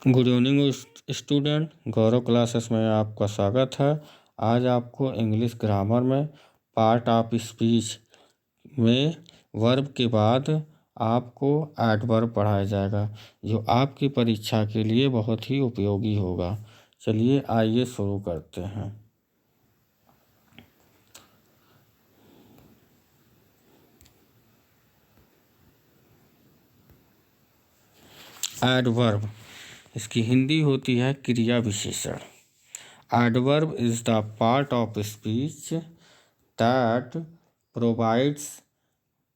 Good evening student, गौरव classes में आपका स्वागत है। आज आपको इंग्लिश ग्रामर में पार्ट ऑफ स्पीच में वर्ब के बाद आपको एडवर्ब पढ़ाया जाएगा, जो आपकी परीक्षा के लिए बहुत ही उपयोगी होगा। चलिए आइए शुरू करते हैं। एडवर्ब, इसकी हिंदी होती है क्रिया विशेषण। Adverb is the part of speech that provides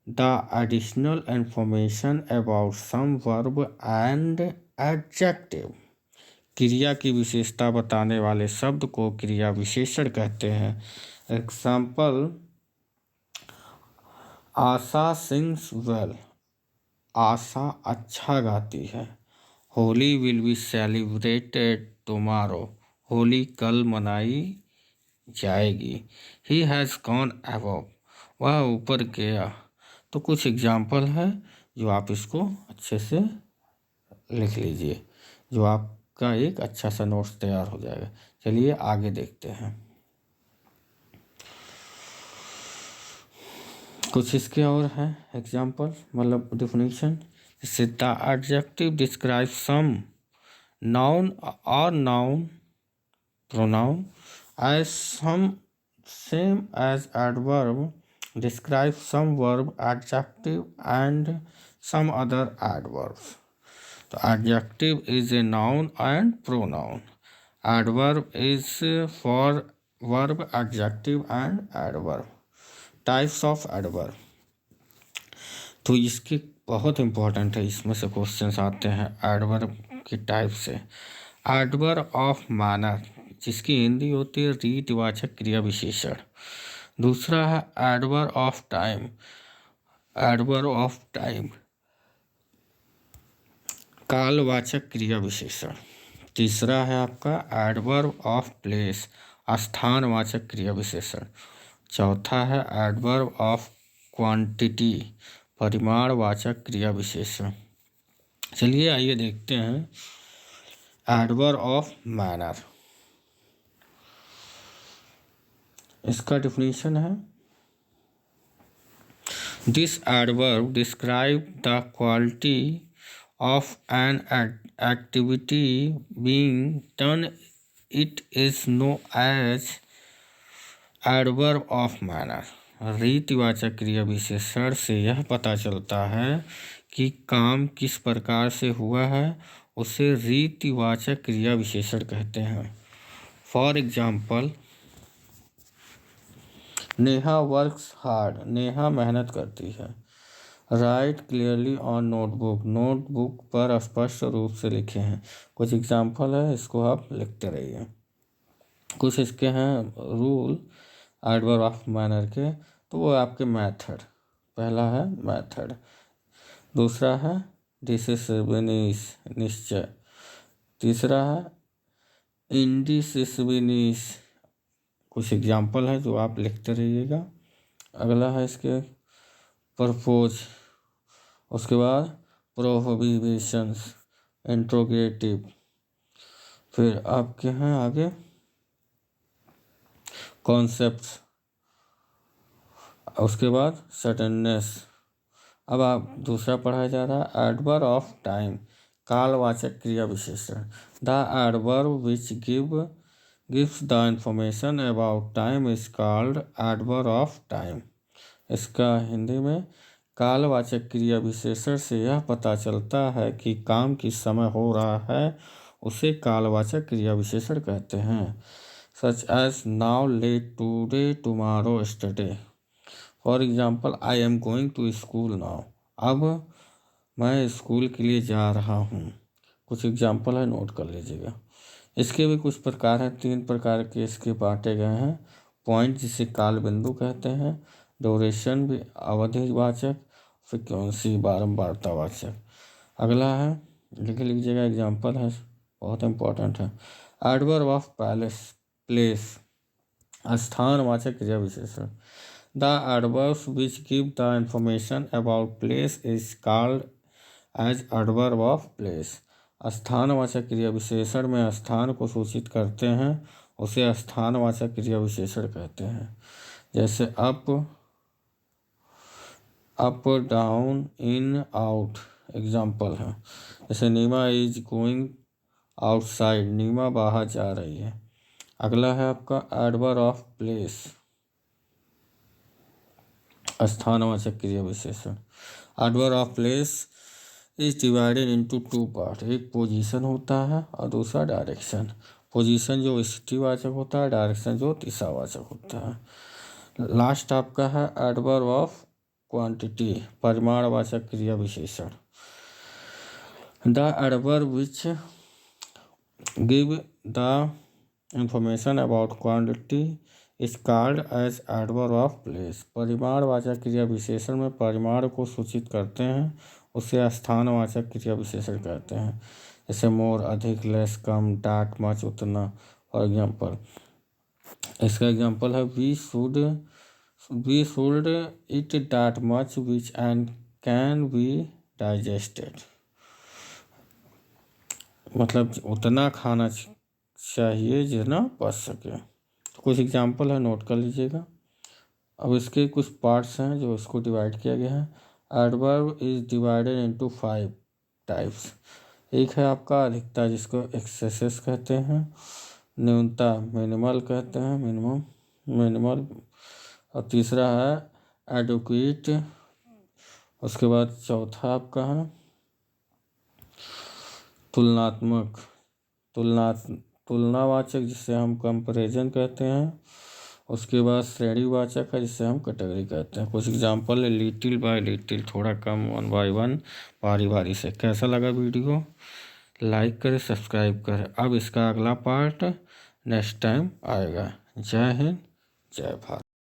the additional information about some verb and adjective। क्रिया की विशेषता बताने वाले शब्द को क्रिया विशेषण कहते हैं। एग्जाम्पल, आशा सिंग्स वेल, आशा अच्छा गाती है। Holi will be celebrated tomorrow, Holi कल मनाई जाएगी। ही हैज़ गॉन अबव, वह ऊपर गया। तो कुछ एग्जाम्पल है जो आप इसको अच्छे से लिख लीजिए, जो आपका एक अच्छा सा नोट्स तैयार हो जाएगा। चलिए आगे देखते हैं। कुछ इसके और हैं एग्जाम्पल, मतलब डेफिनेशन। जैसे the adjective describe some noun और noun pronoun as some same as adverb describe some verb, adjective and some other adverbs। तो adjective is a noun and pronoun, adverb is for verb, adjective and adverb। types of adverb, तो इसके बहुत important है, इसमें से questions आते हैं adverb की टाइप से। एडवर्ब ऑफ मैनर, जिसकी हिंदी होती है रीतिवाचक क्रिया विशेषण। दूसरा है adverb of time, adverb of time कालवाचक क्रिया विशेषण। तीसरा है आपका एडवर्ब ऑफ प्लेस, स्थानवाचक क्रिया विशेषण। चौथा है एडवर्ब ऑफ क्वांटिटी, परिमाणवाचक क्रिया विशेषण। चलिए आइए देखते हैं एडवर्ब ऑफ मैनर। इसका डेफिनेशन है, this adverb describe the quality of an activity being done, it is known as adverb of manner. रीतिवाचक क्रिया विशेषण से यह पता चलता है कि काम किस प्रकार से हुआ है, उसे रीतिवाचक क्रिया विशेषण कहते हैं। For example, Neha works hard, Neha मेहनत करती है। Right clearly on notebook, notebook पर स्पष्ट रूप से लिखे हैं। कुछ एग्जाम्पल है, इसको आप लिखते रहिए। कुछ इसके हैं रूल एडवर्ब ऑफ मैनर के, तो वो आपके मेथड। पहला है मेथड, दूसरा है डिसिसिबिलिस, निश्चय। तीसरा है इंडिसिसिबिलिस। कुछ एग्जाम्पल है जो आप लिखते रहिएगा। अगला है इसके परपोज, उसके बाद प्रोहिबिशंस, इंट्रोगेटिव। फिर आपके हैं आगे कॉन्सेप्ट्स, उसके बाद सर्टेननेस। अब आप दूसरा पढ़ाया जा रहा है एडवर्ब ऑफ टाइम, कालवाचक क्रिया विशेषण। The adverb which gives the information about time is called adverb of time। इसका हिंदी में कालवाचक क्रिया विशेषण से यह पता चलता है कि काम किस समय हो रहा है, उसे कालवाचक क्रिया विशेषण कहते हैं। Such as now, late, today, tomorrow, yesterday. For example, I am going to school now, अब मैं स्कूल के लिए जा रहा हूँ। कुछ एग्जाम्पल है, नोट कर लीजिएगा। इसके भी कुछ प्रकार हैं, 3 प्रकार के इसके बांटे गए हैं। पॉइंट, जिसे काल बिंदु कहते हैं। ड्यूरेशन भी अवधिवाचक, फ्रीक्वेंसी बारंबारतावाचक। अगला है, लिख लीजिएगा, एग्जाम्पल है, बहुत इंपॉर्टेंट है। एडवर्ब ऑफ प्लेस, स्थानवाचक क्रिया विशेषण। The adverbs which give the information about place is called as adverb of place. स्थानवाचक क्रिया विशेषण में स्थान को सूचित करते हैं उसे स्थानवाचक क्रिया विशेषण कहते हैं। जैसे अप, डाउन, इन, आउट एग्जाम्पल है। जैसे नीमा इज गोइंग आउटसाइड, नीमा बाहर जा रही है। अगला है आपका एडवर्ब ऑफ प्लेस, स्थानवाचक क्रिया विशेषण। Adverb of place is divided into two part, एक पोजीशन होता है और दूसरा डायरेक्शन। पोजीशन जो स्थितिवाचक होता है, डायरेक्शन जो दिशावाचक होता है। लास्ट आपका है एडवर्ब ऑफ क्वांटिटी, परिमाणवाचक क्रिया विशेषण। The adverb which give the information about quantity is called as adverb of place. परिमाणवाचक क्रिया विशेषण में परिमाण को सूचित करते हैं उसे स्थानवाचक क्रिया विशेषण कहते हैं। जैसे मोर अधिक, लेस कम, डाट मच उतना। फॉर एग्जाम्पल, इसका एग्जाम्पल है we should eat that much which and can be digested, मतलब उतना खाना चाहिए जितना पच सके। तो कुछ एग्जाम्पल है, नोट कर लीजिएगा। अब इसके कुछ पार्ट्स हैं जो इसको डिवाइड किया गया है। Adverb is divided into 5 types. एक है आपका अधिकता, जिसको एक्सेसेस कहते हैं। न्यूनता मिनिमल कहते हैं, मिनिमल। और तीसरा है एडुक्वेट। उसके बाद चौथा आपका है तुलनात्मक, तुलनावाचक, जिसे हम कंपैरिजन कहते हैं। उसके बाद श्रेणीवाचक है, जिसे हम कैटेगरी कहते हैं। कुछ एग्जाम्पल है लिटिल बाय लिटिल, थोड़ा कम, 1 by 1, बारी बारी से। कैसा लगा वीडियो? लाइक करें, सब्सक्राइब करें। अब इसका अगला पार्ट नेक्स्ट टाइम आएगा। जय हिंद, जय भारत।